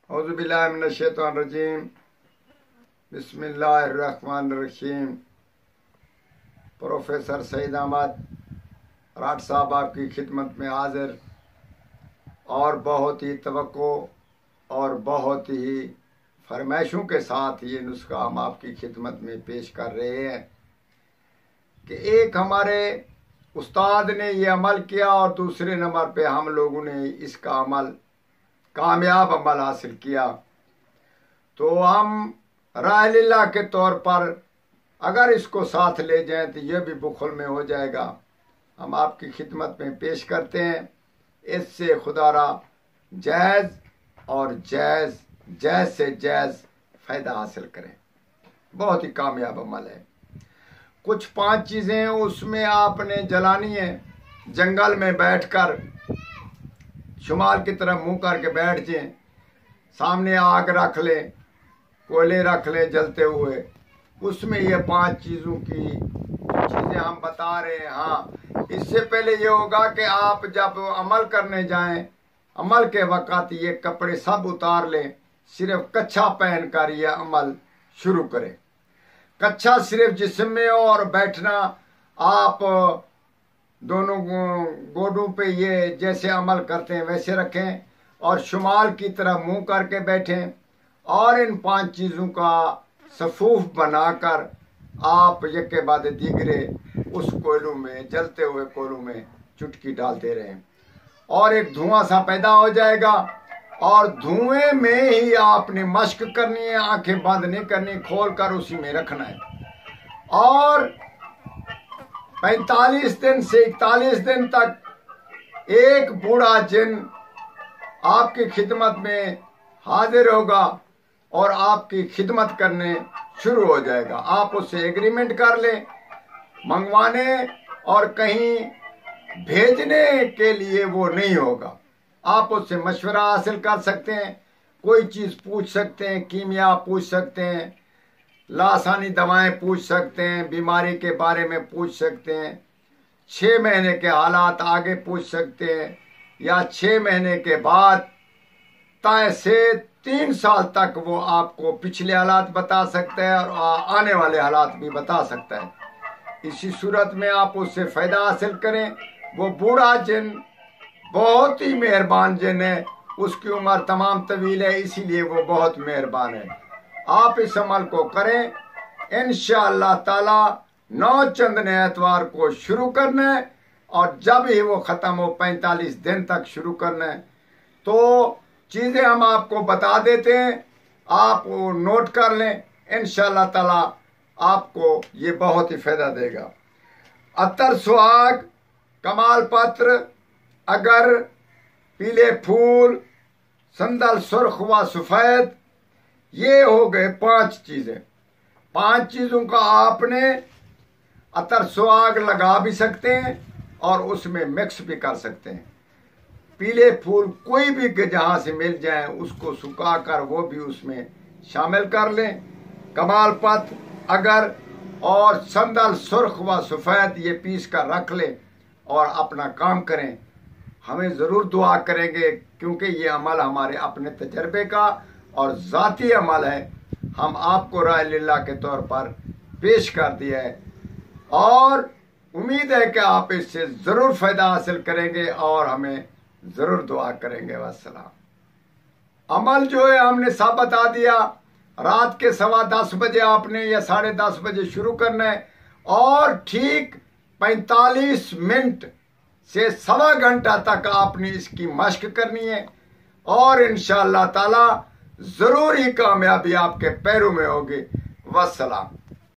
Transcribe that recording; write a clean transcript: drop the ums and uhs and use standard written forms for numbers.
اعوذ باللہ من الشیطان الرجیم بسم اللہ الرحمن الرحیم۔ پروفیسر سعید احمد راٹھ صاحب آپ کی خدمت میں حاضر اور بہت ہی توقع اور بہت ہی فرمائشوں کے ساتھ یہ نسخہ ہم آپ کی خدمت میں پیش کر رہے ہیں کہ ایک ہمارے استاد نے یہ عمل کیا اور دوسرے نمبر پہ ہم لوگوں نے اس کا کامیاب عمل حاصل کیا، تو ہم راہ اللہ کے طور پر اگر اس کو ساتھ لے جائیں تو یہ بھی بخل میں ہو جائے گا۔ ہم آپ کی خدمت میں پیش کرتے ہیں، اس سے خدا را جائز اور جائز سے جائز فائدہ حاصل کریں۔ بہت ہی کامیاب عمل ہے۔ کچھ 5 چیزیں اس میں آپ نے جلانی ہیں۔ جنگل میں بیٹھ کر شمال کی طرف منہ کر کے بیٹھ جائیں، سامنے آگ رکھ لیں، کوئلے رکھ لیں جلتے ہوئے، اس میں یہ 5 چیزوں کی چیزیں ہم بتا رہے ہیں۔ ہاں، اس سے پہلے یہ ہوگا کہ آپ جب عمل کرنے جائیں، عمل کے وقت یہ کپڑے سب اتار لیں، صرف کچھا پہن کر یہ عمل شروع کریں۔ کچھا صرف جسم میں ہو اور بیٹھنا آپ دونوں گوڈوں پہ یہ جیسے عمل کرتے ہیں ویسے رکھیں اور شمال کی طرف منہ کر کے بیٹھیں، اور ان 5 چیزوں کا صفوف بنا کر آپ یک کے بعد دیگرے اس کوئلوں میں، جلتے ہوئے کوئلوں میں چٹکی ڈالتے رہیں، اور ایک دھواں سا پیدا ہو جائے گا، اور دھوئیں میں ہی آپ نے مشق کرنی ہے، آنکھیں بند نہیں کرنی، کھول کر اسی میں رکھنا ہے۔ اور 45 دن سے 41 دن تک ایک بوڑھا جن آپ کی خدمت میں حاضر ہوگا اور آپ کی خدمت کرنے شروع ہو جائے گا۔ آپ اس سے ایگریمنٹ کر لیں، منگوانے اور کہیں بھیجنے کے لیے وہ نہیں ہوگا۔ آپ اس سے مشورہ حاصل کر سکتے ہیں، کوئی چیز پوچھ سکتے ہیں، کیمیا پوچھ سکتے ہیں، لاسانی دوائیں پوچھ سکتے ہیں، بیماری کے بارے میں پوچھ سکتے ہیں، 6 مہینے کے حالات آگے پوچھ سکتے ہیں، یا 6 مہینے کے بعد طے سے 3 سال تک وہ آپ کو پچھلے حالات بتا سکتا ہے اور آنے والے حالات بھی بتا سکتا ہے۔ اسی صورت میں آپ اس سے فائدہ حاصل کریں۔ وہ بوڑھا جن بہت ہی مہربان جن ہے، اس کی عمر تمام طویل ہے، اسی لیے وہ بہت مہربان ہے۔ آپ اس عمل کو کریں، انشاءاللہ تعالی 9 چندنے اتوار کو شروع کرنا ہے، اور جب ہی وہ ختم ہو 45 دن تک شروع کرنا ہے۔ تو چیزیں ہم آپ کو بتا دیتے ہیں، آپ وہ نوٹ کر لیں، انشاءاللہ تعالی آپ کو یہ بہت ہی فائدہ دے گا۔ عطر سہاگ، کمال پتر، اگر، پیلے پھول، سندل سرخ و سفید، یہ ہو گئے 5 چیزیں۔ 5 چیزوں کا آپ نے عطر سہاگ لگا بھی سکتے ہیں اور اس میں مکس بھی کر سکتے ہیں۔ پیلے پھول کوئی بھی جہاں سے مل جائیں اس کو سکھا کر وہ بھی اس میں شامل کر لیں۔ کمال پت، اگر اور سندل سرخ و سفید یہ پیس کر رکھ لیں اور اپنا کام کریں۔ ہمیں ضرور دعا کریں گے، کیونکہ یہ عمل ہمارے اپنے تجربے کا اور ذاتی عمل ہے، ہم آپ کو راہ اللہ کے طور پر پیش کر دیا ہے، اور امید ہے کہ آپ اس سے ضرور فائدہ حاصل کریں گے اور ہمیں ضرور دعا کریں گے۔ والسلام۔ عمل جو ہے ہم نے سب بتا دیا۔ رات کے 10:15 بجے آپ نے یا 10:30 بجے شروع کرنا ہے، اور ٹھیک 45 منٹ سے 1.25 گھنٹہ تک آپ نے اس کی مشق کرنی ہے، اور انشاءاللہ تعالی ضرور ہی کامیابی آپ کے پیروں میں ہوگی۔ والسلام۔